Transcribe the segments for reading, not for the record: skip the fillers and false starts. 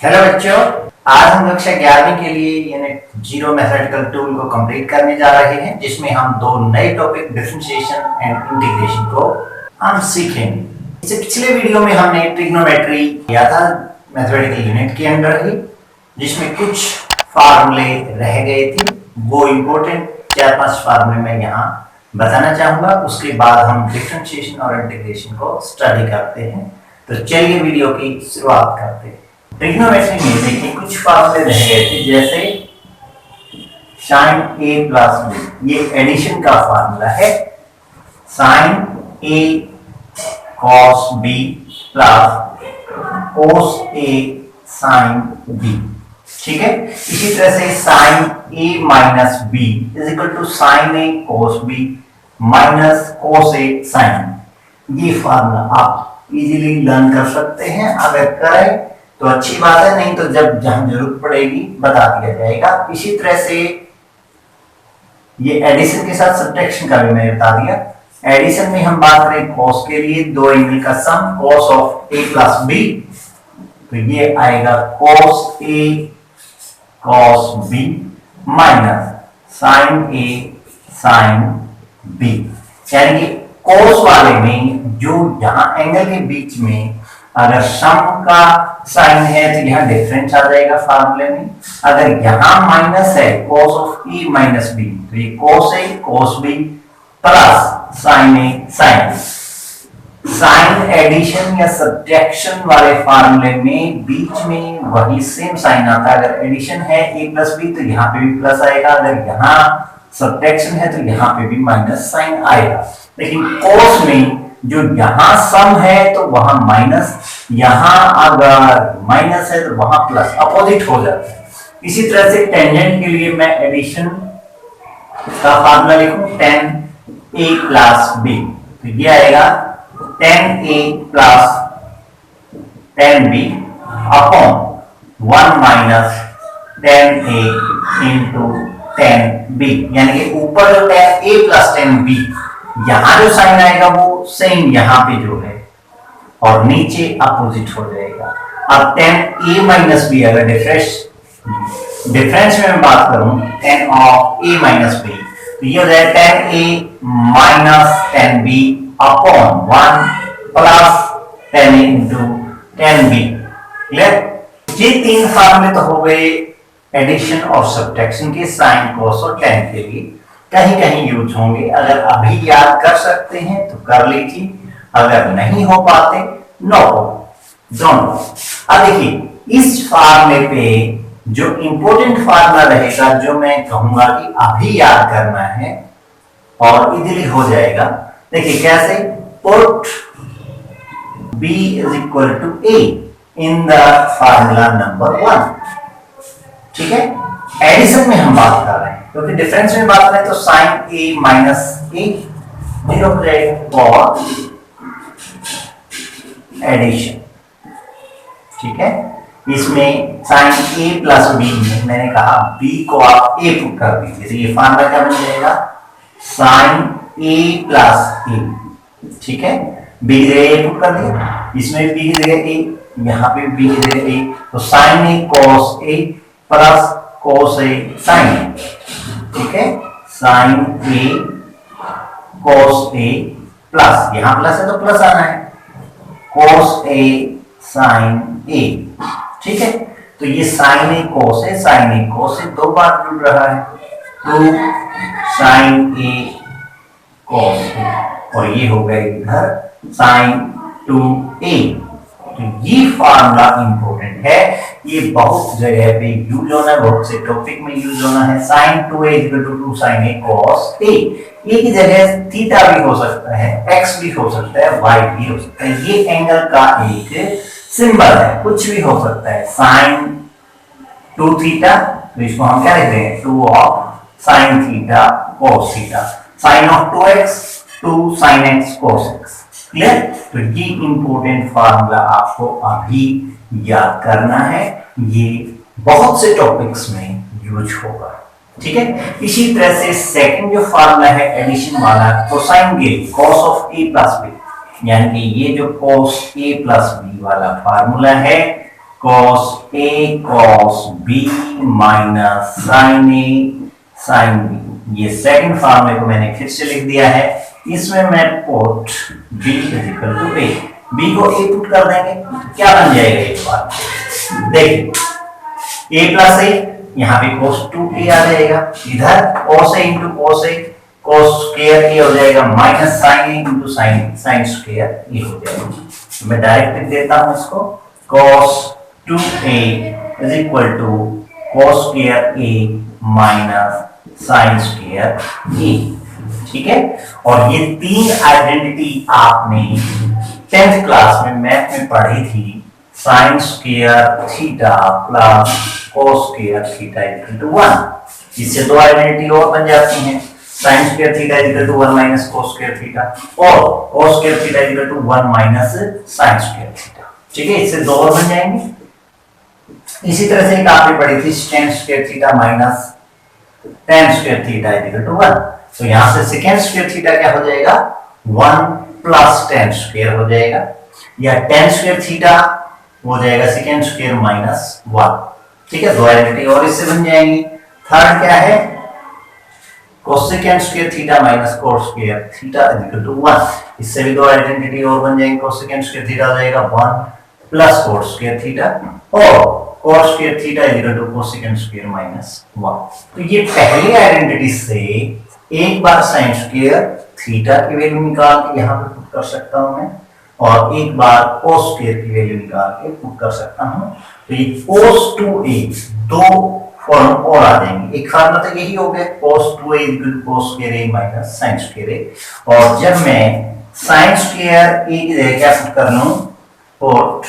Hello बच्चों, आज हम कक्षा 11वीं के लिए यूनिट 0 मैथमेटिकल टूल को कंप्लीट करने जा रहे हैं, जिसमें हम दो नए टॉपिक डिफरेंशिएशन एंड इंटीग्रेशन को हम सीखेंगे। इससे पिछले वीडियो में हमने ट्रिग्नोमेट्री किया था मैथमेटिकल यूनिट के अंदर ही, जिसमें कुछ फार्मूले रह गए थे। वो इम्पोर्टेंट 4-5 फार्मूले मैं यहाँ बताना चाहूंगा। उसके बाद हम डिफरेंशिएशन और इंटीग्रेशन को स्टडी करते हैं। तो चलिए वीडियो की शुरुआत करते हैं। ट्रिग्नोमेट्री में देखिए कुछ फार्मूले रह गए थे, जैसे sin a प्लस b, ये एडिशन का फार्मूला है। sin a cos b plus cos a sin b, ठीक है। इसी तरह से sin a minus b is equal to sin a cos b minus cos a sin। ये फार्मूला आप इजीली लर्न कर सकते हैं। अगर करें तो अच्छी बात है, नहीं तो जब जहां जरूरत पड़ेगी बता दिया जाएगा। इसी तरह से ये एडिशन के साथ सब्ट्रैक्शन का भी मैंने बता दिया। एडिशन में हम बात करें cos के लिए, दो एंगल का सम cos of a plus b, तो ये आएगा cos a cos b minus sin a sin b। यानी कि cos वाले में जो जहां एंगल के बीच में अगर सम का साइन है तो यहाँ डिफरेंस आ जाएगा फार्मूले में। अगर यहाँ माइनस है cos of a minus b, तो ये cos a cos b plus sin a sin b। Sine addition या सब्ट्रैक्शन वाले फार्मूले में बीच में वही सेम साइन आता है। अगर एडिशन है a प्लस b तो यहाँ पे भी प्लस आएगा, अगर यहाँ सब्ट्रैक्शन है तो यहाँ पे भी माइनस साइन आएगा। लेकिन cos में जो यहां सम है तो वहां माइनस, यहां अगर माइनस है तो वहां प्लस, अपोजिट हो जाता है। इसी तरह से टेंजेंट के लिए मैं एडिशन का फार्मूला लिखूं tan a प्लस b, तो ये आएगा tan a plus tan b upon 1 minus tan a into tan b। यानी कि ऊपर जो tan a plus tan b, यहां जो साइन आएगा वो सेम यहाँ पे जो है, और नीचे अपोजिट हो जाएगा। अब tan a माइनस b, अगर डिफरेंस में मैं बात करूं tan of a minus b, तो ये हो जाएगा tan a minus tan b upon 1 plus tan a into tan b। Clear? ये तीन फार्मूले तो हो गए एडिशन और सब्ट्रैक्शन के, साइन cos और tan के लिए। कहीं कहीं यूज होंगे, अगर अभी याद कर सकते हैं तो कर लीजिए, अगर नहीं हो पाते नो डोंट। अब देखिए इस फार्मूले पे जो इंपॉर्टेंट फार्मूला रहेगा, जो मैं कहूंगा कि अभी याद करना है और इजीली हो जाएगा। देखिए कैसे, put b is equal to a in the formula number 1, ठीक है। एडिशन में हम बात कर रहे हैं, क्योंकि डिफरेंस में बात करें तो sin a माइनस a 0 हो जाएगा, और एडिशन, ठीक है। इसमें sin a प्लस b में मैंने कहा b को आप a पुट कर दीजिए, तो ये फार्मूला क्या बन जाएगा, sin a प्लस a, ठीक है। b की जगह a पुट कर दिया, इसमें b की जगह a, यहाँ पे b की जगह a, तो sin a cos a plus cos a sin a, ठीक है। sin a cos a plus, यहां प्लस है तो प्लस आना है, cos a sin a, ठीक है। तो ये sin a cos a sin a cos a दो बार जुड़ रहा है, तो sin a cos a, और ये हो गया इधर sin 2a। तो ये फार्मूला इंपॉर्टेंट है, ये बहुत जगह पे यूज होना है, बहुत से टॉपिक में यूज होना है। sin 2a equal to 2 sin a cos a, ये की जगह थीटा भी हो सकता है, x भी हो सकता है, y भी हो सकता है। ये एंगल का एक सिंबल है, कुछ भी हो सकता है। sin 2 थीटा, तो इसको हम क्या लिख रहे हैं, 2 of sin theta cos theta, sin of 2x 2 sin x cos x। Clear? तो ये इंपॉर्टेंट फार्मूला आपको अभी याद करना है, ये बहुत से टॉपिक्स में यूज होगा, ठीक है। इसी तरह से सेकंड जो फार्मूला है एडिशन वाला, कोसाइन के cos of a plus b, यानी कि ये जो cos a प्लस b वाला फार्मूला है, cos A cos B minus sin A sin B। ये सेकंड फॉर्मूले को मैंने फिर से लिख दिया है। इसमें मैं put B is equal to A, B को A पुट कर देंगे, क्या बन जाएगा एक बार देखिए, A प्लस A, यहाँ पे cos 2A आ जाएगा, इधर cos A into cos A, cos square A हो जाएगा minus sin A into sin square A हो जाएगा। तो मैं डायरेक्ट लिख देता हूँ इसको, cos 2A is equal to cos square A minus sin square A। ठीक है, और ये तीन आइडेंटिटी आपने 10th क्लास में मैथ में पढ़ी थी, sin square theta plus cos square theta equal to 1। इससे दो आइडेंटिटी और बन जाती हैं, sin square theta equal to 1 minus cos square theta और cos square theta equal to 1 minus sin square theta. ठीक है, इससे दो और बन जाएंगे। इसी तरह से एक आपने पढ़ी थी tan square theta minus tan square theta equal to 1। तो यहां से सेकेंड स्क्वायर थीटा क्या हो जाएगा, 1 प्लस tan स्क्वायर हो जाएगा, या tan स्क्वायर थीटा हो जाएगा सेकेंड स्क्वायर माइनस 1। ठीक है, दो आइडेंटिटी और इससे बन जाएंगी। थर्ड क्या है, cosecant square theta minus cos square theta equal to 1। इससे भी दो आइडेंटिटी और बन जाएंगी, कोसेकेंड स्क्वायर थीटा हो जाएगा 1 प्लस cos स्क्वायर थीटा और cos square theta equal to cosecant square minus 1। तो ये पहली आइडेंटिटी से एक बार sin स्क्वायर थीटा की वैल्यू निकाल के यहाँ पे पुट कर सकता हूं मैं, और एक बार cos स्क्वायर की वैल्यू निकाल के पुट कर सकता हूं। तो ये cos 2a दो फॉर्म और आ जाएंगे। एक फार्मूला तो यही हो गया, cos 2a equal to cos square a minus sin square a, और जब मैं sin स्क्वायर a की जगह क्या पुट कर लूं, put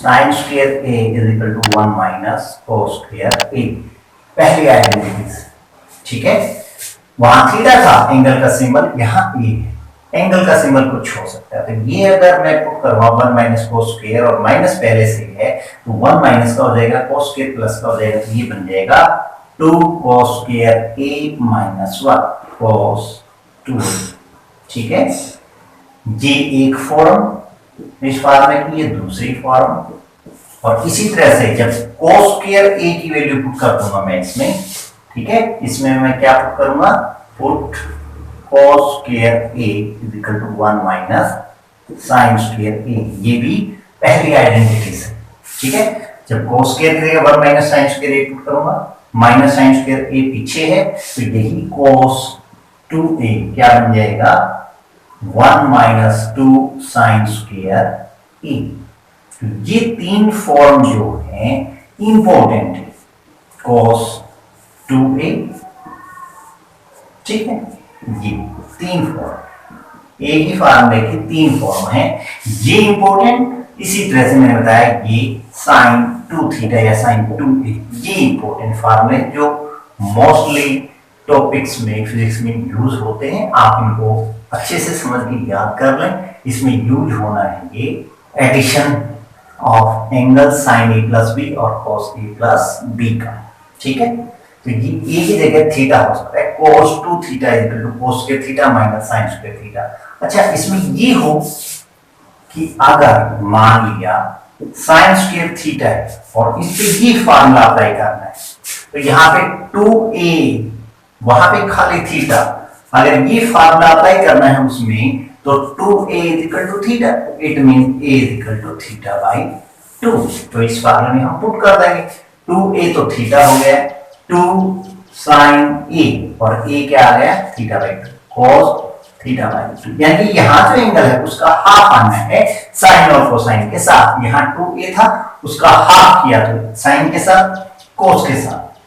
sin square a is equal to 1 minus cos square a, पहली आइडेंटिटी। ठीक है, वहां थीटा था एंगल का सिंबल, यहाँ ये एंगल का सिंबल कुछ हो सकता है। तो ये अगर मैं पुट करवा 1 माइनस cos स्क्वायर और माइनस पहले से है तो 1 माइनस का हो जाएगा cos स्क्वायर प्लस का हो जाएगा, तो ये बन जाएगा 2 cos square a minus 1 cos 2। ठीक है, ये एक फॉर्म इस फॉर्मूले की, ये दूसरी फॉर्म। और इसी तरह से जब cos स्क्वायर a की वैल्यू पुट कर दूंगा मैं इसमें, ठीक है, इसमें मैं क्या पुट करूंगा, put cos square a is equal to 1 minus sin square a, ये भी पहली आइडेंटिटी से। ठीक है, जब cos स्क्वायर की जगह 1 minus sin square a put करूंगा, माइनस sin स्क्वायर a पीछे है, तो यही cos 2a क्या बन जाएगा, 1 माइनस 2 sin स्क्वायर a। तो ये तीन फॉर्म जो है इंपॉर्टेंट है, cos 2a। ठीक है, ये तीन फॉर्म, एक ही फॉर्मूले के तीन फॉर्म हैं, ये इंपॉर्टेंट। इसी तरह से मैंने बताया ये sin 2 थीटा या sin 2a, ये इंपॉर्टेंट फॉर्मूले जो मोस्टली टॉपिक्स में फिजिक्स में यूज होते हैं। आप इनको अच्छे से समझ के याद कर लें। इसमें यूज होना है ये addition of angle sin a plus b और cos a प्लस b का। ठीक है, तो ये a की जगह थीटा हो सकता है, cos 2 theta equal to cos square theta minus sin square theta. अच्छा, इसमें ये हो कि अगर मान लिया sin स्क्वायर थीटा है और इस पे ये फार्मूला अप्लाई करना है, तो यहाँ पे 2a, वहां पे खाली थीटा, अगर ये फार्मूला अप्लाई करना है उसमें, तो 2a equal to theta, it mean a equal to theta by 2। तो इस फार्मूले में हम पुट कर देंगे, 2a तो थीटा हो गया, 2 sin a, और a क्या आ गया, theta by 2 cos theta by 2। यानी कि यहाँ जो एंगल है उसका हाफ आना है साइन और कोसाइन के साथ। यहाँ 2a था, उसका हाफ किया तो साइन के साथ cos के साथ,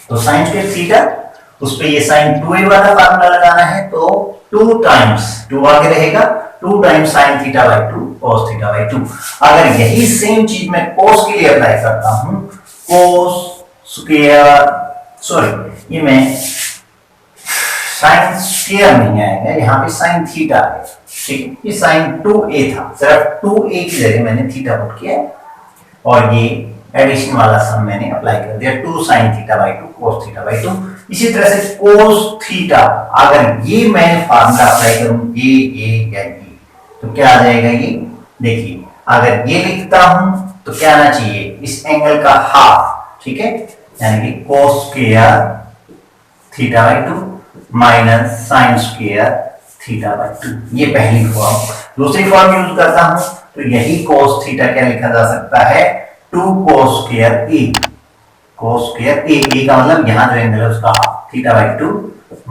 तो साइन स्क्वायर थीटा, उस पे ये साइन 2a वाला फार्मूला लगाना है, तो 2 टाइम्स 2 आगे रहेगा, 2 times sine theta by 2 cos theta by 2। अगर यही सेम चीज मैं cos के लिए अप्लाई करता हूं, cos स्क्वायर, सॉरी ये मैं साइन स्क्वायर नहीं आएगा, यहाँ पे साइन थीटा है। ठीक, ये साइन 2a था, सिर्फ 2a की जगह मैंने थीटा पुट किया और ये एडिशन वाला सम मैंने अप्लाई कर दिया, 2 sin theta by 2 cos theta by 2। इसी तरह से cos थीटा, अगर ये मैं फार्मूला अप्लाई करूं, ये या ये, तो क्या आ जाएगा, ये देखिए, अगर ये लिखता हूं तो क्या आना चाहिए इस एंगल का हाफ, ठीक है, यानी कि cos square theta by 2 minus sine square theta by 2। ये पहली फॉर्म। दूसरी फॉर्म यूज करता हूं तो यही cos थीटा क्या लिखा जा सकता है 2 cos square a, cos square a का मतलब यहां जो एंगल है उसका हाफ, थीटा बाई 2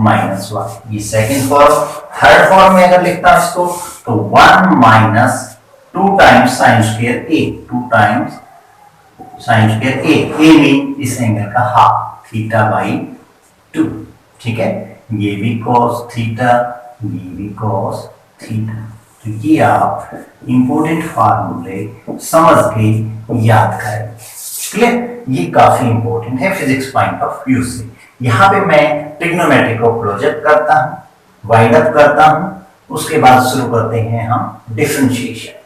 माइनस 1। ये सेकंड फॉर्म। थर्ड फॉर्म में अगर लिखता हूं इसको तो 1 minus 2 times sine square a, 2 times sine square a mean इस एंगल का हाफ, थीटा बाई 2, ठीक है। ये भी cos थीटा, ये भी cos थीटा। तो ये आप इंपॉर्टेंट फार्मूले समझ के याद करें। क्लियर? ये काफी इंपॉर्टेंट है फिजिक्स पॉइंट ऑफ व्यू से। यहां पे मैं ट्रिग्नोमेट्री को प्रोजेक्ट करता हूं, वाइंड अप करता हूं, उसके बाद शुरू करते हैं हम डिफरेंशिएशन।